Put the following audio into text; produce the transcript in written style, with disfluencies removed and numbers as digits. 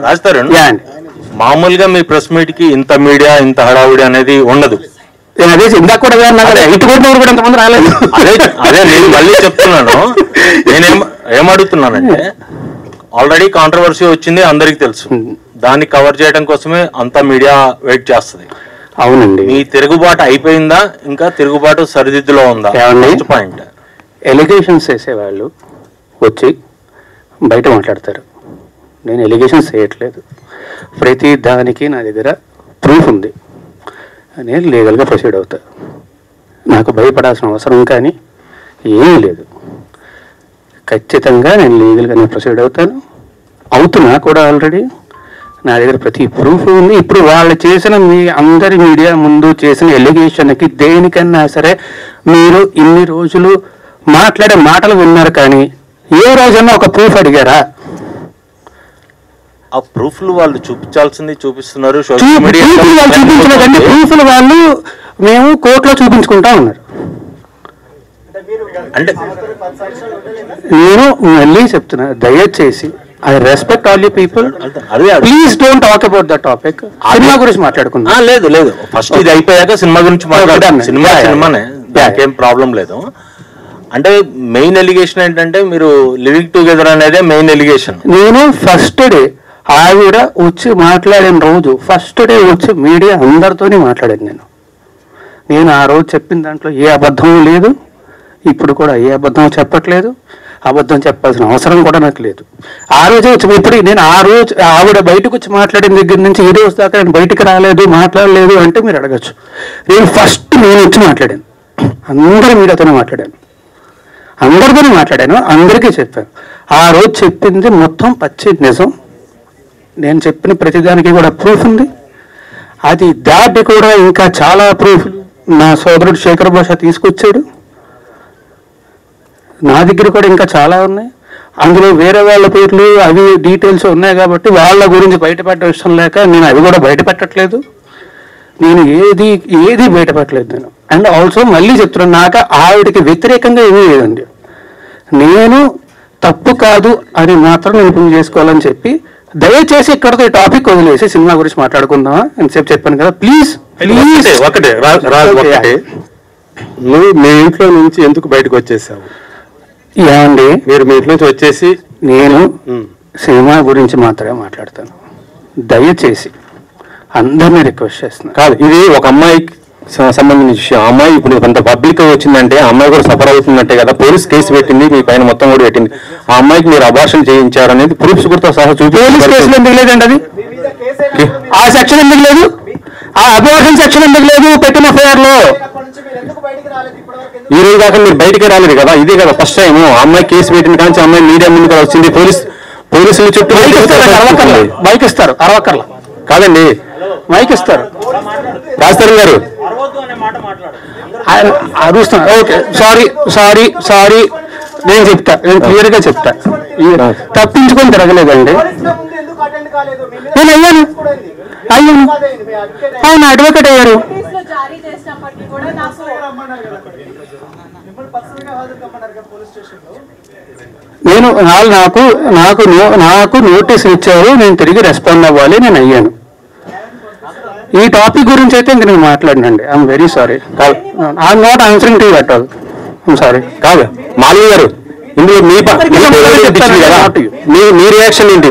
రాస్తారు మామూలుగా మీ press meet కి ఇంత మీడియా ఇంత హడావుడి అనేది ఉండదు. అదే ఇందాక కూడా కూడా ఎంతమంది రాలేదు. అదే నేను మళ్ళీ చెప్తున్నాను. ఏమడుగుతున్నానంటే ఆల్రెడీ కాంట్రవర్సీ వచ్చింది అందరికి తెలుసు, దాన్ని కవర్ చేయడం కోసమే అంత మీడియా వెయిట్ చేస్తుంది. అవునండి. మీ తిరుగుబాటు అయిపోయిందా, ఇంకా తిరుగుబాటు సరిదిద్దులో ఉందా? పాయింట్, ఎలిగేషన్స్ వేసేవాళ్ళు వచ్చి బయట మాట్లాడతారు. నేను ఎలిగేషన్స్ వేయట్లేదు, ప్రతి దానికి నా దగ్గర ప్రూఫ్ ఉంది, నేను లీగల్గా ప్రొసీడ్ అవుతా. నాకు భయపడాల్సిన అవసరం కానీ ఏమీ లేదు. ఖచ్చితంగా నేను లీగల్గా ప్రొసీడ్ అవుతున్నా కూడా. ఆల్రెడీ నా దగ్గర ప్రతి ప్రూఫ్ ఉంది. ఇప్పుడు వాళ్ళు చేసిన మీ అందరి మీడియా ముందు చేసిన ఎలిగేషన్కి దేనికన్నా సరే మీరు ఇన్ని రోజులు మాట్లాడే మాటలు విన్నారు, కానీ ఏ రోజన్నా ఒక ప్రూఫ్ అడిగారా? ఆ ప్రూఫ్లు వాళ్ళు చూపించాల్సింది చూపిస్తున్నారు. చూపించలేదండి, ప్రూఫ్లు వాళ్ళు మేము కోర్టులో చూపించుకుంటా ఉన్నారు. అంటే నేను మళ్ళీ చెప్తున్నా, దయచేసి I respect all you people, please don't talk about the topic. Cinema గురించి మాట్లాడుకుందాం. లేదు, ఫస్ట్ ఇది అయిపోయాక సినిమా గురించి మాట్లాడాను. సినిమానే, నాకేం ప్రాబ్లం లేదు. అంటే మెయిన్ ఎలిగేషన్ ఏంటంటే మీరు లివింగ్ టుగెదర్ అనేదే మెయిన్ ఎలిగేషన్. నేను ఫస్ట్ డే ఆవిడ వచ్చి మాట్లాడిన రోజు, ఫస్ట్ డే వచ్చి మీడియా అందరితోనే మాట్లాడాను. నేను ఆ రోజు చెప్పిన దాంట్లో ఏ అబద్ధం లేదు, ఇప్పుడు కూడా ఏ అబద్ధం చెప్పట్లేదు, అబద్ధం చెప్పాల్సిన అవసరం కూడా నాకు లేదు. ఆ రోజే వచ్చి, ఇప్పుడు నేను ఆ రోజు ఆవిడ బయటకు వచ్చి మాట్లాడిన దగ్గర నుంచి ఈ రోజు దాకా నేను బయటకు రాలేదు, మాట్లాడలేదు అంటే మీరు అడగచ్చు. నేను వచ్చి మాట్లాడాను, అందరి మీడియాతోనే మాట్లాడాను, అందరితోనే మాట్లాడాను, అందరికీ చెప్పాను. ఆ రోజు చెప్పింది మొత్తం పచ్చి నిజం. నేను చెప్పిన ప్రతిదానికి కూడా ప్రూఫ్ ఉంది. అది దాటి కూడా ఇంకా చాలా ప్రూఫ్లు నా సోదరుడు శేఖర్ భాష తీసుకొచ్చాడు. నా దగ్గర కూడా ఇంకా చాలా ఉన్నాయి. అందులో వేరే వాళ్ళ పేర్లు అవి డీటెయిల్స్ ఉన్నాయి కాబట్టి వాళ్ళ గురించి బయటపెట్టడం ఇష్టం లేక నేను అవి కూడా బయటపెట్టట్లేదు. నేను ఏది బయటపెట్టలేదు నేను. అండ్ ఆల్సో మళ్ళీ చెప్తున్నాను, నాకు ఆవిడకి వ్యతిరేకంగా ఏమీ లేదండి. నేను తప్పు కాదు అని మాత్రం నేను ప్రూవ్ చేసుకోవాలని చెప్పి, దయచేసి ఇక్కడతో ఈ టాపిక్ వదిలేసి సినిమా గురించి మాట్లాడుకుందామా ఎంతసేపు చెప్పాను కదా. ప్లీజ్ ఒకటే నువ్వు మీ ఇంట్లో నుంచి ఎందుకు బయటకు వచ్చేసావు? ఏమండి, మీరు మీ ఇంట్లో నుంచి వచ్చేసి నేను సినిమా గురించి మాత్రమే మాట్లాడతాను. దయచేసి అందరినీ రిక్వెస్ట్ చేస్తున్నాను. కాదు, ఇది ఒక అమ్మాయికి సంబంధించిన విషయం. అమ్మాయి ఇప్పుడు కొంత పబ్లిక్ వచ్చిందంటే అమ్మాయి కూడా సఫర్ అవుతున్నట్టే కదా. పోలీస్ కేసు పెట్టింది, మీ పైన మొత్తం కూడా పెట్టింది. ఆ అమ్మాయికి మీరు అబార్షన్ చేయించారు అనేది ప్రూఫ్స్ కూడా సహా పోలీస్ కేసులు ఎందుకు లేదండి? అది ఆ సెక్షన్ ఎందుకు లేదు? ఆ అబార్షన్ సెక్షన్ ఎందుకు లేదు పెట్టిన ఎఫ్ఐఆర్ లో? ఈ రోజు దాకా మీరు బయటికి రాలేదు కదా, ఇదే కదా ఫస్ట్ టైం. అమ్మాయి కేసు పెట్టిన కానీ అమ్మాయి మీడియా ముందు కూడా వచ్చింది. పోలీసులు చుట్టూ బైక్ ఇస్తారు, అరవక్కర్ల కాదండి, మైక్ ఇస్తారు. రాజస్థాన్ గారు అరుస్తాను. ఓకే, సారీ నేను చెప్తా, నేను క్లియర్గా చెప్తా. తప్పించుకొని తిరగలేదండి, నేను అయ్యాను. అవును, అడ్వకేట్ అయ్యారు. నేను నాకు నోటీస్ ఇచ్చారు, నేను తిరిగి రెస్పాండ్ అవ్వాలి, నేను అయ్యాను. ఈ టాపిక్ గురించి అయితే ఇంక నేను మాట్లాడినండి. I'm very sorry. I'm not answering to you at all. I'm sorry. కాదు మాధవి గారు, ఇందులో మీ రియాక్షన్ ఏంటి?